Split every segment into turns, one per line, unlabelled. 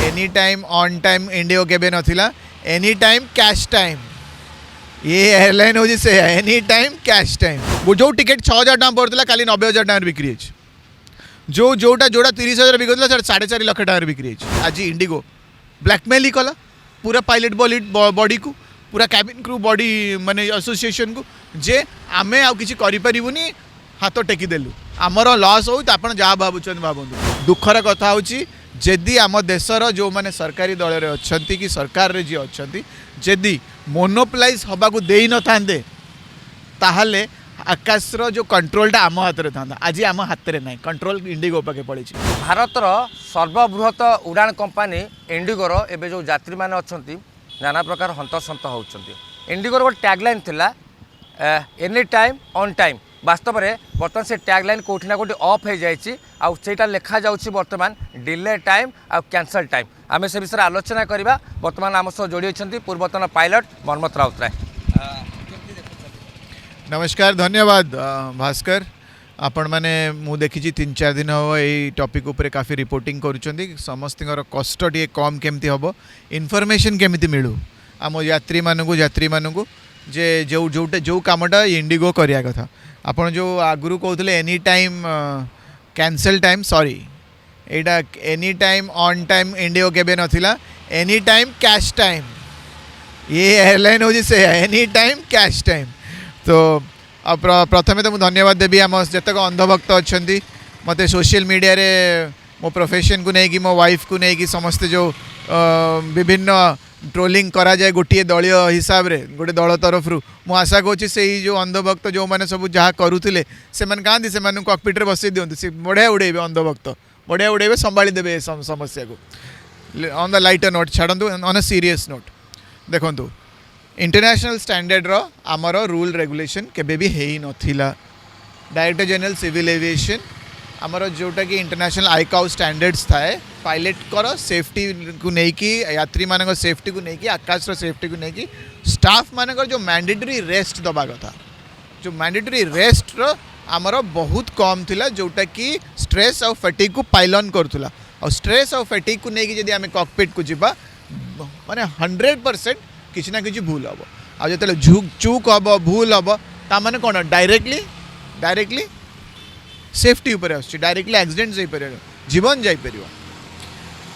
Any time on time IndiGo केबे नथिला any time cash time ये एयरलाइन हो से एनी टाइम कैश टाइम जो टिकेट 6000 टका पड़ता खाली 90000 टका बिक्री है जो जोटा जोटा 30,000 बिकुला 4.5 लाख टका बिक्री है आज इंडिगो ब्लैकमेल ही कला पूरा पायलट बॉडी को पूरा कैबिन क्रू बॉडी माने एसोसिएशन को जे आमे आ किसी करिपरिबुनी हाथ टेकीदेलु आमर लॉस हो आप जहाँ भावुं भावतु दुखर कथा होची जदि आम देशर जो माने सरकारी दल रे अछंती कि सरकार रे जी अछंती जदि मोनोपोलाइज हवा को देई न थांदे ताहले आकाशर जो कंट्रोलटा आम हाथ में था आज आम हाथ में ना कंट्रोल इंडिगो पाके पड़ी।
भारतर सर्वबृहत उड़ान कंपानी इंडिगोर एवं जो यात्री मैंने अच्छा नाना प्रकार हंतसंत होती इंडिगोर गोटे टैगलाइन थिला एनी टाइम ऑन टाइम वास्तव में बर्तमान से टैगलाइन कौटी ना कौटी ऑफ हो जाटा लिखा जाऊँगी बर्तमान डिले टाइम आ कैंसल टाइम आम से विषय आलोचना करवा बर्तमान आम सह जोड़ी होती पूर्वतन पायलट मनमथ राउतराय।
नमस्कार धन्यवाद भास्कर आपण मैंने मु देखी 3-4 दिन हम यही टॉपिक उपर काफ़ी रिपोर्टिंग करुँच समस्त कष्ट टे कम केमती हम इनफॉरमेशन केमती मिलू आम यात्री मानू जे जो जोटा जो कामटा इंडिगो करिया कथा आपण जो आगुरी कहते any time cancel time sorry एटा any time on time IndiGo केबे नथिला एनी टाइम कैश टाइम ये एयरलाइन हो से एनी टाइम कैश टाइम। तो प्रथमे तो मुझे धन्यवाद देवी आम जितक अंधभक्त अच्छा मत सोशल मीडिया रे मो प्रोफेशन को लेकिन मो वाइफ को लेकिन समस्ते जो विभिन्न ट्रोलिंग करा जाए गोटे दलीय हिसाब रे गोटे दल तरफ मु आशा करुँच से जो अंधभक्त जो मैंने सब जहाँ करुले से कहाँ से कॉकपिट बसई दिखाँ सी बढ़िया उड़ेबे अंधभक्त बढ़िया उड़ेबे संभाली देवे समस्या को ऑन द लाइटर नोट छाड़ू ऑन अ सीरियस नोट देखु इंटरनेशनल स्टैंडर्ड रो आमर रूल रेगुलेशन केबे भी हेई नथिला डायरेक्टर जनरल सिविल एविएशन आमर जोटा कि इंटरनेशनल आईकाउ स्टैंडर्ड्स थाए पायलट कर सेफ्टी को लेकिन यात्री मान सेफ्टी को लेकिन आकाश सेफ्टी को लेकिन स्टाफ मान जो मैंडेटरी रेस्ट दबा कथा जो मैंडेटरी रेस्ट रो आमर बहुत कम थिला जोटा कि स्ट्रेस और फैटिग को पाइल करूला और स्ट्रेस और फैटिग को लेकिन जब आम कॉकपिट को जीवा माने 100% किसी ना किसी भूल हम आ जो चूक हम भूल हम ताने कौन डायरेक्टली सेफ्टी उपर डायरेक्टली एक्सीडेंट जीवन जापर।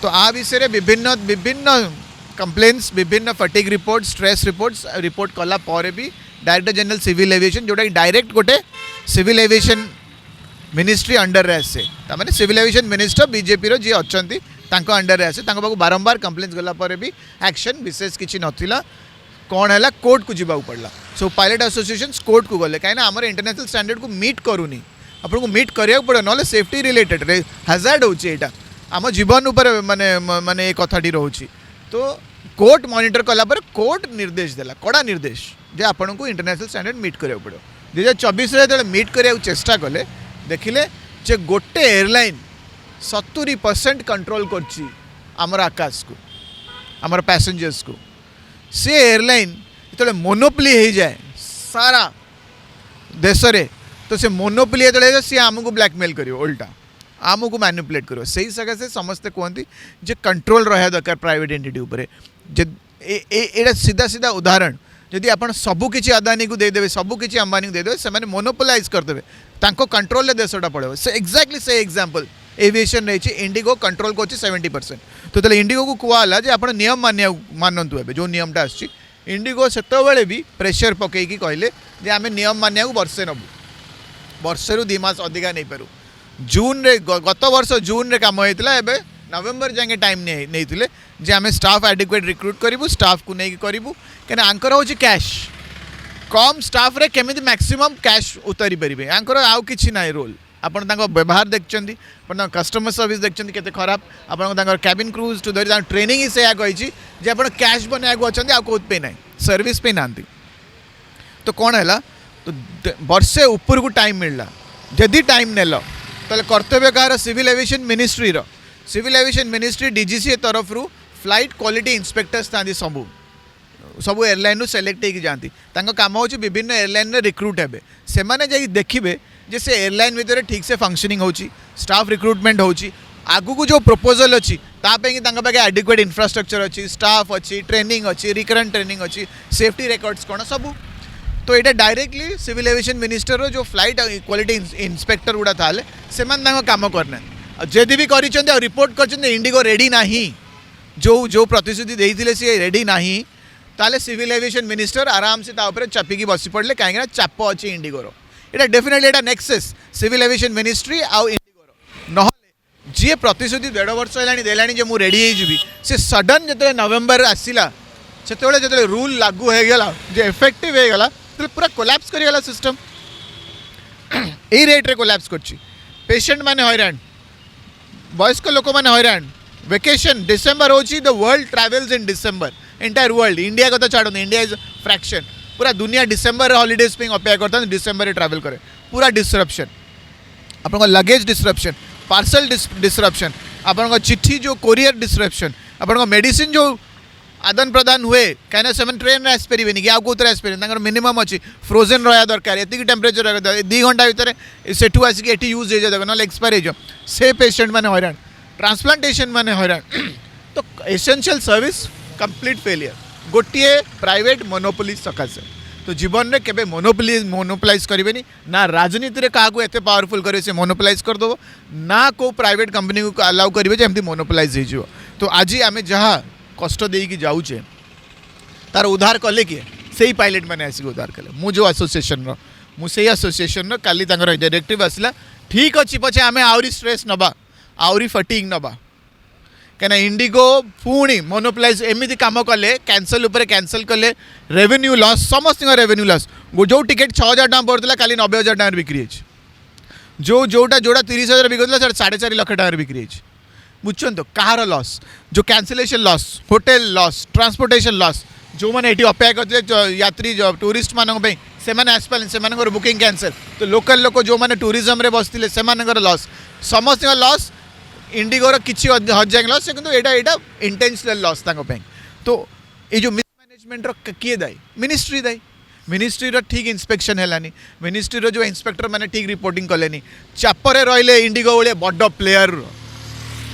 तो आ विषय विभिन्न विभिन्न कंप्लेन्स विभिन्न फैटिग रिपोर्ट स्ट्रेस रिपोर्ट कला पर भी डायरेक्टर जनरल सिविल एविएशन जोटा कि डायरेक्ट गोटे सिविल एविएशन मिनिस्ट्री अंडर रे आसे ताने सिविल एविएशन मिनिस्टर बीजेपी जी अच्छा अंडर आसे बारंबार कंप्लेन्स गला पर भी एक्शन विशेष किसी नथिला कौन है कोर्ट को जीवा पड़ला। सो पायलट एसोसिएशन कोर्ट को गले कहीं आम इंटरनेशनल स्टैंडर्ड को मीट करूनी आपको मीट करा पड़े ना सेफ्टी रिलेटेड हैजार्ड होटा आम जीवन उपर माने माने ये कथाटी रोचे। तो कोर्ट मॉनिटर कला पर कोर्ट निर्देश देला कड़ा निर्देश जे आपन को इंटरनेशनल स्टैंडर्ड मीट करा पड़ो 2024 जो मीट करा चेष्टा कले देखिले जे गोटे एयरलाइन 70% कंट्रोल करछि आमर आकाश को आमर पैसेंजर्स को से एयरलाइन जो मोनोपोली हो जाए सारा देश रे तो से मोनोपोली जो सी आमको ब्लैकमेल कर उल्टा आमको मैनिपुलेट कर सही सकाशे समस्ते कहते जे कंट्रोल रहा दरकार प्राइवेट एंटिटी उपर ये सीधा सीधा उदाहरण जदि आप सबकि अदानी को देदेवे सबकि अंबानी को देदेवे से मोनोपोलाइज करदे कंट्रोल देशटा पड़े से एक्जाक्टली से एग्जांपल एविएशन रही इंडिगो कंट्रोल कर 70%। तो इंडिगो को कहला जे आप नियम मानतु ए जो नियमटा आसी इंडिगो से भी प्रेशर पकईकि कहले जे आम नियम मानिया वर्षे नबू वर्षे रु 2 मास अधिका नहीं पारू जून रे गत वर्ष जून रे काम होता है नवेम्बर जाए टाइम नहीं जे आम स्टाफ एडिक्वेट रिक्रुट करूँ स्टाफ को लेकिन करूँ कहीं आंकर हूँ कैश कम स्टाफ रे केमिति मैक्सिमम कैश उतारी पारे आंकर आउ कि ना रोल आपन व्यवहार देखते कस्टमर सर्विस देखते केते खराब आपन कैबिन क्रूज टू धरी ट्रेनिंग ही से कही आप कैश बनवाक अच्छा आ कौन पे ना सर्विस पे ना। तो कौन है तो वर्षे ऊपर को टाइम मिलला जदि टाइम नेल तो कर्तव्य कहार सिविल एविएशन मिनिस्ट्री डीजीसी तरफ फ्लाइट क्वालिटी इंस्पेक्टर्स था सब एयरलाइन सेलेक्ट होगी जाती काम हो विभिन्न एयरलाइन रिक्रुट हे से मैंने देखिए जे से एयरलाइन भितर ठीक से फंक्शनिंग हो स्टाफ रिक्रुटमेंट हो आगु को जो प्रपोजल अच्छी तापे पाखे एडिक्वेट इन्फ्रास्ट्रक्चर अच्छी स्टाफ अच्छी ट्रेनिंग अच्छी रिकरेंट ट्रेनिंग अच्छी सेफ्टी रेकर्ड्स कौन सबू तो ये डायरेक्टली सिविल एविएशन मिनिस्टर जो फ्लाइट क्वालिटी इंस्पेक्टर गुड़ा था से काम करना जदि भी कर रिपोर्ट कर इंडिगो रेडी ना जो जो प्रतिश्रुति देते सी रेडी ना ताले सिविल एविएशन मिनिस्टर आराम से चापिकी बसी पड़े कहीं चाप अच्छी इंडिगोर यहाँ डेफिनेटली यहाँ नेक्सेस सिविल एविएशन मिनिस्ट्री आउ इंडिगोर ना जी प्रतिश्रुति 1.5 वर्ष है देलानी जे मुझे रेडी होगी से सडन जो नवेम्बर आसला से जो रूल लागू होगा जो इफेक्टिव होगा तो पूरा कोलैप्स करेगा सिस्टम यही रेट्रे कोलैप्स कर पेशेंट माने हैरान वयस्क लोक मैंने हैरान वेकेशन डिसेम्बर हो the world travels in December entire world India को तो छाड़ो इंडिया इज फ्रैक्शन पूरा दुनिया डिसेम्बर हॉलीडेज पे अपेक्षा करता है डिसेम्बर ट्रावेल करे पूरा डिसरप्शन आपन लगेज डिसरप्शन पार्सल डिसरप्शन आपन चिट्ठी जो कोरियर डिसरप्शन आपन मेडिसिन जो आदान प्रदान हुए कहीं से ट्रेन में आसपारे कि आउ कौन आसपारे मिनिमम अच्छी फ्रोजेन रहा दरकार ये टेम्परेचर रहा 2 घंटा भितर सेठू आसिक ये यूज हो ना एक्सपायर हो से पेशेंट मैंने हैरान ट्रांसप्लांटेशन मैंने हैरान तो एसेंशियल सर्विस कंप्लीट फेलियर गोटे प्राइवेट मोनोपोली सकाशे तो जीवन में केबे मोनोपोलाइज करेंगे ना राजनीति में क्या एत पावरफुल करेंगे से मोनोपोलाइज करदेव ना को प्राइवेट कंपनी को अलाउ करेंगे जमी मोनोपोलाइज हो तो आज आम जहाँ कष्ट देकी जाऊे तार उद्धार कले किए से पायलट मैंने आसिक उद्धार कले मुझे एसोसिएशन मुझे एसोसिएशन काली डायरेक्टिव आसला ठीक अच्छी पछे आम आहरी स्ट्रेस नबा आहरी फटिंग नबा कहीं इंडिगो पुणी मोनोपोलाइज एमती कम कले कैंसल उपर कैंसल कले रेवेन्यू लॉस समस्त रेवेन्यू लॉस जो टिकेट 6,000 टका पड़ता काली 90,000 टका बिक्री जो जोटा 30,000 बिकुला 4.5 लाख टका बिक्री बुझुन तो कहार लॉस जो cancellation loss hotel loss transportation loss जो मैंने ये अपेक्षा करते यात्री जो टूरिस्ट मानी से आसपारे बुकिंग कैंसल तो लोकल लोक जो मैंने टूरिज्म रे बसते से लॉस समस्त लॉस इंडिगोर किसी हजार लॉस किंतु यहाँ इंटेंशनल लॉस तो ये जो मिसमैनेजमेंट किए दायी मिनिस्ट्री दायी मिनिस्ट्री ठीक इंस्पेक्शन है मिनिस्ट्री जो इंस्पेक्टर मैंने ठीक रिपोर्टिंग कले चापरे रहिले इंडिगो भाई बड़ प्लेयर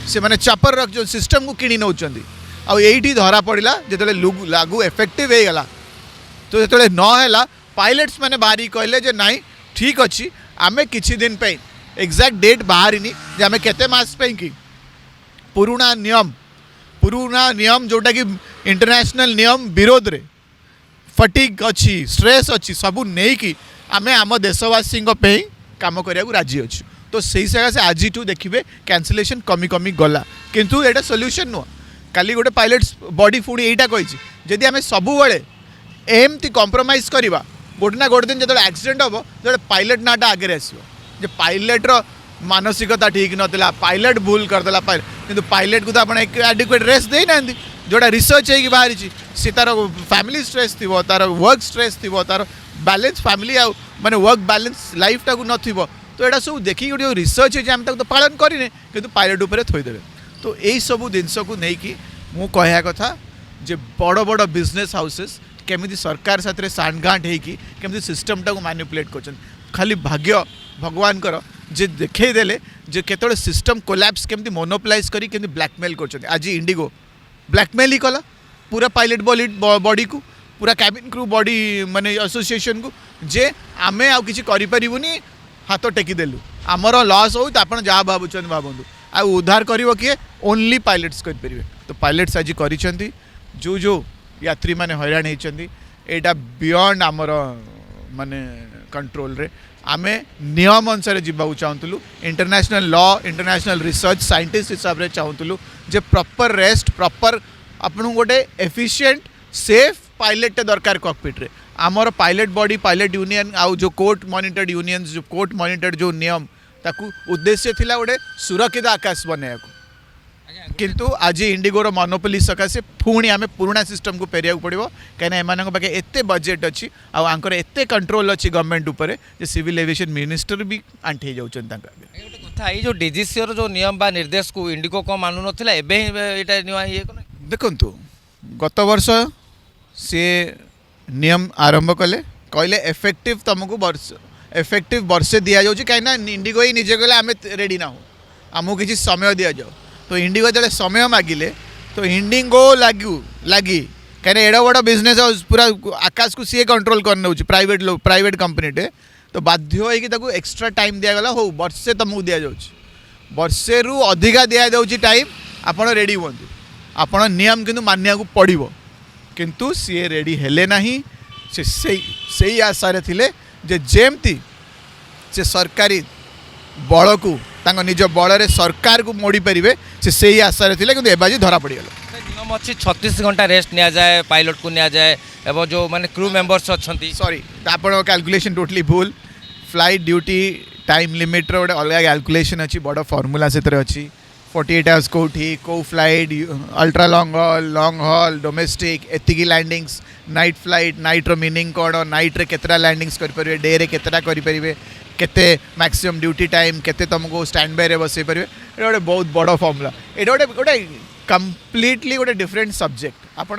से मैंने चापर जो सिस्टम को किणी नौ आईटी धरा पड़ा जो लागू इफेक्टिव होगा तो जो ना पायलट्स मैंने बाहरी कहले ना ठीक अच्छी आम किसी दिन पे एग्जैक्ट डेट बाहरी जे आम केते मास पे कि पुराना नियम जोटा कि इंटरनेशनल नियम विरोध रे फटिक अच्छी स्ट्रेस अच्छी सबू नहीं कि आम आम देशवासी काम करने राजी अच्छु तो सही सकाशे आज देखिए कैंसलेशन कमी कमी गला किंतु एटा सॉल्यूशन नुह काली गोटे पायलट्स बॉडी पुणी यहीटा कही जदि आम सबु एमती कॉम्प्रोमाइज करवा गोटे ना गोटे दिन जो एक्सीडेंट हम जो पायलट नाटा आगे आसो जे पायलट्र मानसिकता ठीक नाला पायलट भूल करदेला किंतु पायलट को तो आप एडिक्वेट रेस्ट देना जोटा रिसर्च होगी बाहरी सी तार फैमिली स्ट्रेस थी तार वर्क स्ट्रेस थी तार बैलेंस फैमिली माने वर्क बैलेंस लाइफ टाक न तो यहाँ सब देखिए जो रिसर्च है आम तो पालन करें कि पायलट उपर थोदेवे तो यही सब जिनस को लेकिन मु कहया कथा जे बड़ बड़ बिजनेस हाउसेस केमिति सरकार साथ सांठगांठ होमी सिस्टम टाक मैनिपुलेट कर खाली भाग्य भगवान कर जे देखईदेले जे केतळे सिस्टम कोलैप्स केमती मोनोपोलाइज करी केमती ब्लैकमेल कर आज इंडिगो ब्लैकमेल ही कला पूरा पायलट बॉडी को पूरा कैबिन क्रू बॉडी माने एसोसिएशन को जे आमे आ किछि करि परिबुनी हाथ टेकीदेलु आमर लॉस हो तो आप जहाँ भावुं भावतु आ उद्धार कर किए ओनली पायलट्स करेंगे तो पायलट्स आज कर जो जो यात्री मैंने हैरान होती यहाँ बियॉन्ड आमर माने कंट्रोल रे आमे नियम अनुसार जावाक चाहूँ international law international research scientist हिसाब से चाहूँ जे प्रॉपर रेस्ट प्रॉपर आपन गोटे एफिशिएंट सेफ पायलट दरकार कॉकपिट रे आमर पायलट बॉडी पायलट यूनियन आउ जो कोर्ट मॉनिटर्ड यूनियंस जो कोर्ट मॉनिटर्ड जो नियम ताकू उद्देश्य थिला गोटे सुरक्षित आकाश बनैया किंतु आज इंडिगोर मोनोपोली सकाशे पुणी आम पुराना सिस्टम को फेरिया पड़ो कहीं एम पाखे एत बजेट अच्छी आंकर एत कंट्रोल अच्छी गवर्नमेंट उपर सिविल एविएशन मिनिस्टर भी आंठी जाऊँ
कथा ये जो डीजीसीओ जो नियम बा निर्देश को इंडिगो कौन मानु नथिला एबे एटा ये
देखु गत वर्ष सी नियम आरंभ कले कहले एफेक्टिव तुमको वर्षे दि जाऊँ कहीं इंडिगो ही निजे कहले आम रेडी ना हो आमको किसी समय दि जाओ तो तो इंडिगो जो समय मागिले तो इंडिगो लगी कहीं एड बड़ बिजनेस हाउस पूरा आकाश को सी कंट्रोल कर प्राइवेट कंपनीटे तो बाध्य होगी एक्स्ट्रा टाइम दिगला हो वर्षे तुमको दि जाऊँगी वर्षे रु अधिका दि जाऊँगी टाइम आपड़ रेडी हूँ आपड़ नियम किंतु मानिया को पड़ो किंतु सी रेडी हेले ना से आशारे थिले जे जेमती से सरकारी बल को निज बल सरकार को मोड़ी पारे से आशारे थिले किंतु एबाजी धरा पड़गला
नियम अच्छी 36 घंटा रेस्ट निया जाए पायलट को निया जाए एवं जो माने क्रू मेंबर्स अच्छा
सॉरी आप कैलकुलेशन टोटली भूल फ्लाइट ड्यूटी टाइम लिमिट रो गोटे अलग कैलकुलेशन अच्छी बड़ फॉर्मूला से अच्छी 48 आवर्स कौटी कौ flight ultra long haul domestic एतिकी लैंडिंग्स नाइट फ्लाइट नाइट रो मीनिंग कौन नाइट रे केतरा लैंडिंग्स करें डे रे केतरा करें केते मैक्सिमम ड्यूटी टाइम केते तुमको स्टैंड बाय रे बसई पारे ये गोटे बहुत बड़ फॉर्मूला ये गोटे गोटे कम्प्लीटली गोटे डिफरेंट सब्जेक्ट आप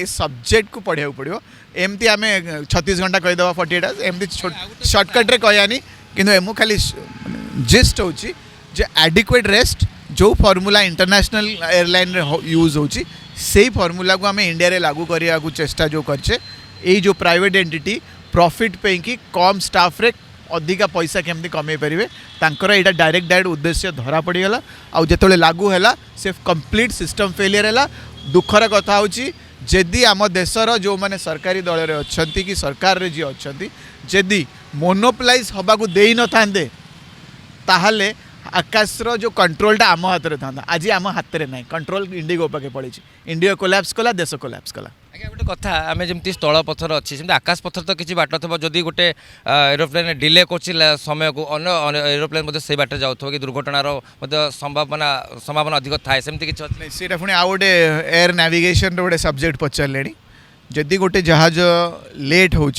सब्जेक्ट को पढ़ा पड़ो एमती आम 36 घंटा कहीदेवा 48 आवर्स एमती सर्टकट्रे कहनी कि खाली जिस्ट हो एडिक्वेट रेस्ट जो फॉर्मूला इंटरनेशनल एयरलाइन यूज होची से फॉर्मूला को आम इंडिया रे लागू करने को चेष्टा जो करछे ये जो प्राइवेट एंटिटी प्रॉफिट पे कि कम स्टाफ रे अधिका पैसा केमती कमे पारे तांकर यहाँ डायरेक्ट उद्देश्य धरा पड़गला आउ जो लागू है से कंप्लीट सिस्टम फेलियर है दुखर कथा होची जदि आम देशर जो मैंने सरकारी दल रे अच्छी कि सरकार रे जी अच्छा जदि मोनोपलाइज हवा को दे न था ताहले आकाशर जो कंट्रोलटा आम हाथ में था आज आम हाथ में ना कंट्रोल इंडिगो पाखे पड़ी इंडिया कोलैप्स कला देश कोलैप्स कला
आज्ञा गोटे कथा आम जमी स्थल पथर अच्छी सेमती आकाश पथर तो किसी बाट थो जदि गोटे एरोप्लेन डिले कर समय को अन्य एरोप्लेन से बाट जाऊ कि दुर्घटनार संभावना अधिक थाए सेमती किसी अच्छी
सीटा पुणी आउ गोटे एयर नेविगेशन गोटे सब्जेक्ट पचारे जदि गोटे जहाज लेट हो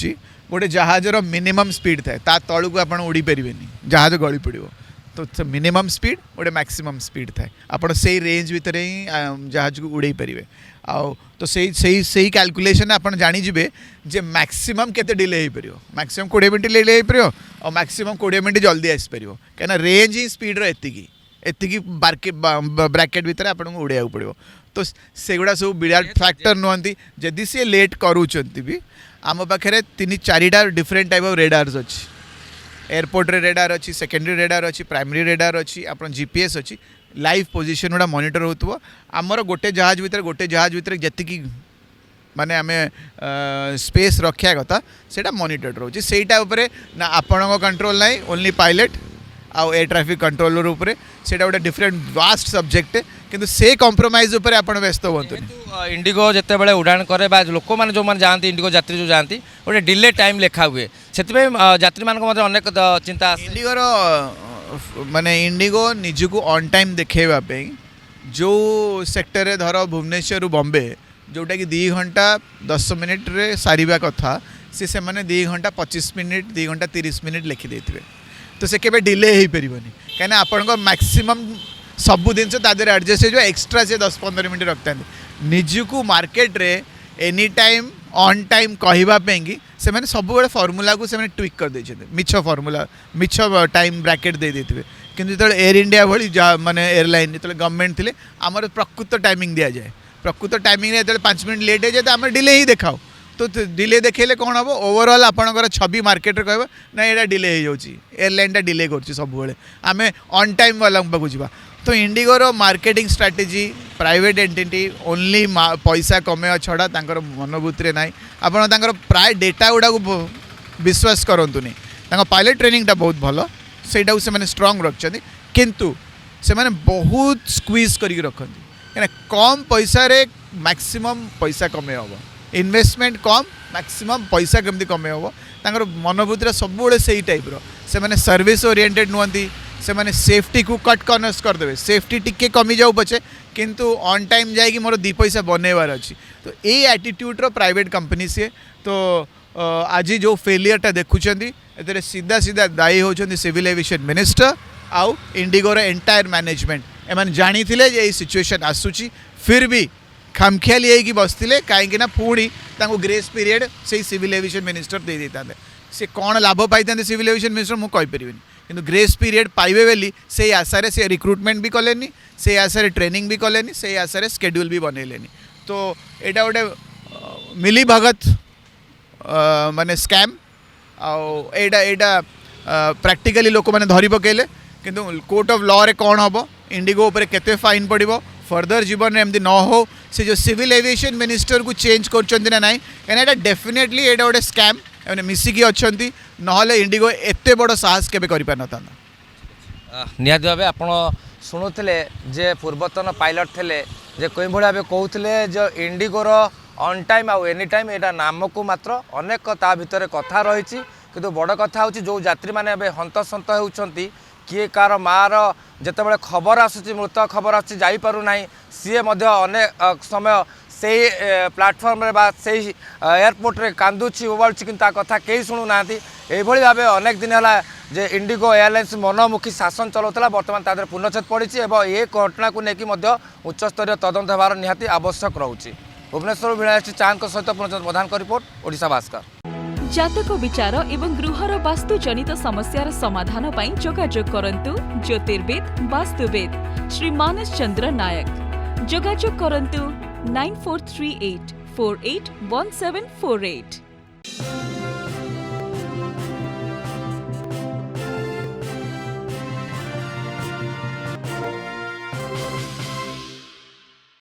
गोटे जहाजर मिनिमम स्पीड थाए ता तलू को आप उड़ी पारे जहाज गली पड़ो तो मिनिमम स्पीड गोटे मैक्सिमम स्पीड थाए आपड़ से रेंज भितर ही जहाज को उड़े पारे आउ तो से कैलकुलेशन आप जानीजे जे मैक्सिमम केते डिले हो पार मैक्सिमम 20 मिनट डिले हो पार और मैक्सिमम 20 मिनट जल्दी आसपर कहीं रेंज ही स्पीड एतिकी ब्रैकेट भितर आपको उड़ाइया पड़ो तो सेगुड़ा सब विराट फैक्टर नुहति जदि सी लेट करूँच भी आम पाखे 3-4 डिफरेंट टाइप ऑफ रेडार्स अच्छी एयरपोर्ट रे रेडार अच्छी सेकेंडरी रेडार अच्छी प्राइमरी रेडार अच्छी आप जीपीएस अच्छी लाइव पोजिशन गुड़ा मॉनिटर हो आमर गोटे जहाज भितर जी माने आम स्पेस रखा कथा से मॉनिटर रोचे सेटा उपरे ना आपण कंट्रोल ना ओनली पायलट आउ एयर ट्रैफिक कंट्रोलर उपरे सेटा गोटे डिफरेंट वास्ट सब्जेक्ट किंतु से कंप्रोमाइज उपरे आपण व्यस्त होतु
इंडिगो जिते बड़े उड़ान करे लोक मैंने जो जाती इंडिगो यात्री जो जाती गोटे डिले टाइम लेखा हुए से यात्री मान अनेक चिंता
इंडिगोर माने इंडिगो निज को ऑन टाइम देखेवाई जो सेक्टर रे धर भुवनेश्वर बॉम्बे जोटा कि 2 घंटा 10 मिनिट रे सारिबा कथा से मैंने 2 घंटा 25 मिनिट 2 घंटा 30 मिनिट लिखिदे तो से केबे डिले हो पारनि कहीं आपण मैक्सिमम सबू जिन एडजस्ट हो एक्सट्रा से 10-15 मिनट रखता निजको मार्केट रे एनी टाइम ऑन टाइम कहवाई कि से मैंने सब फॉर्मूला को से ट्विक कर देते मिछ फॉर्मूला मिछ टाइम ब्रैकेट दे देते किंतु जो एयर इंडिया भली माने एयरलाइन जो गवर्नमेंट थे आमर प्रकृत टाइमिंग दि जाए प्रकृत टाइमिंग जो 5 मिनट लेट हो जाए तो आम डिले ही देखाओ तो डिले देखेले कौन हम ओवरऑल आपंकर छवि मार्केट रे कह ना यहाँ डिले हो एयरलाइनटा डिले कर सब आम ऑन टाइम वाला पाक जा तो इंडिगोर marketing strategy private entity only पैसा कमे छड़ा तांकर मनोभूति ना आप प्राय डेटा गुड़ा को विश्वास करतुनि पायलट ट्रेनिंगटा बहुत भल सेटा से स्ट्रंग रखते किंतु से बहुत स्क्वीज करके रखती कहीं कम पैसा रे मैक्सिमम पैसा कमे हम इन्वेस्टमेंट कम मैक्सिमम पैसा केमती कमे हम मनोभूति सब से टाइप से सर्विस ओरिएंटेड नुहति से माने सेफ्टी को कट कर्नर्स करदे सेफ्टी टिके कमी जाऊ पछे किंतु ऑन टाइम जाएगी मोर 2 पैसा बनवार अच्छी तो ये एटीट्यूड्र प्राइवेट कंपनी सी तो आज जो फेलियरटा देखुं ए सीधा सीधा दायी होती सिविल एविएशन मिनिस्टर आउ इंडिगोर एंटायर मैनेजमेंट एम जानी ये सिचुएशन आसूची फिर भी खामखियाली होगी बसते कहीं पुणी ग्रेस पीरियड से सिविल एविएशन मिनिस्टर दे देता से कौन लाभ पाई सिविल एविएशन मिनिस्टर मुझे कहीपरि किंतु ग्रेस पीरियड पाइबे बेली से आशा से रिक्रुटमेंट भी कलेनी से आशा ट्रेनिंग भी कलेनी से आशा शेड्यूल भी बनइलेनी तो यहाँ गोटे मिली भगत माने स्कैम आईटा प्रैक्टिकली लोक मैंने धरी पकेले किंतु कोर्ट ऑफ लॉ रे कौन हम इंडिगो उपर केते फाइन पड़ो फर्दर जीवन में एमती न हो से जो सिविल एविएशन मिनिस्टर को चेंज कर ना कहीं डेफिनेटली यहाँ गोटे स्कैम एवं मिसिकी अच्छा ना इंडिगो एत बड़ साहस के कर था
निहाती भाव आप शुणुले जे पूर्वतन पायलट थे जे कई भाव कहते जो इंडिगोर ऑन टाइम आउ एनी टाइम यहाँ नाम को मात्र अनेक ता भितर कथा रही किंतु बड़ कथा हूँ जो यात्री मैंने हंतसंत होती किए कार मार जिते खबर आसूँ मृत खबर आसपारना सी अनेक समय से प्लाटफर्म से एयरपोर्ट रे कांदुची उबाड़ुची कि कथा कहीं शुणुना यही भाव अनेक दिन है जे इंडिगो एयरलाइंस मनमुखी शासन चलाऊला बर्तमान तादर पूर्णछेद पड़ी ये घटना को लेकिन उच्चस्तरीय तदंत होबार निहाती आवश्यक रोचे। भुवनेश्वर भिलासी चांद सहित पूर्णचंद्र प्रधान का रिपोर्ट ओडिशा भास्कर।
जातक विचार एवं गृहर वास्तु जनित समस्यार समाधान ପାଇଁ जोगाजोग करंतु ज्योतिर्वेद वास्तुवेद श्री मानस चंद्र नायक। जोगाजोग करंतु 9438481748।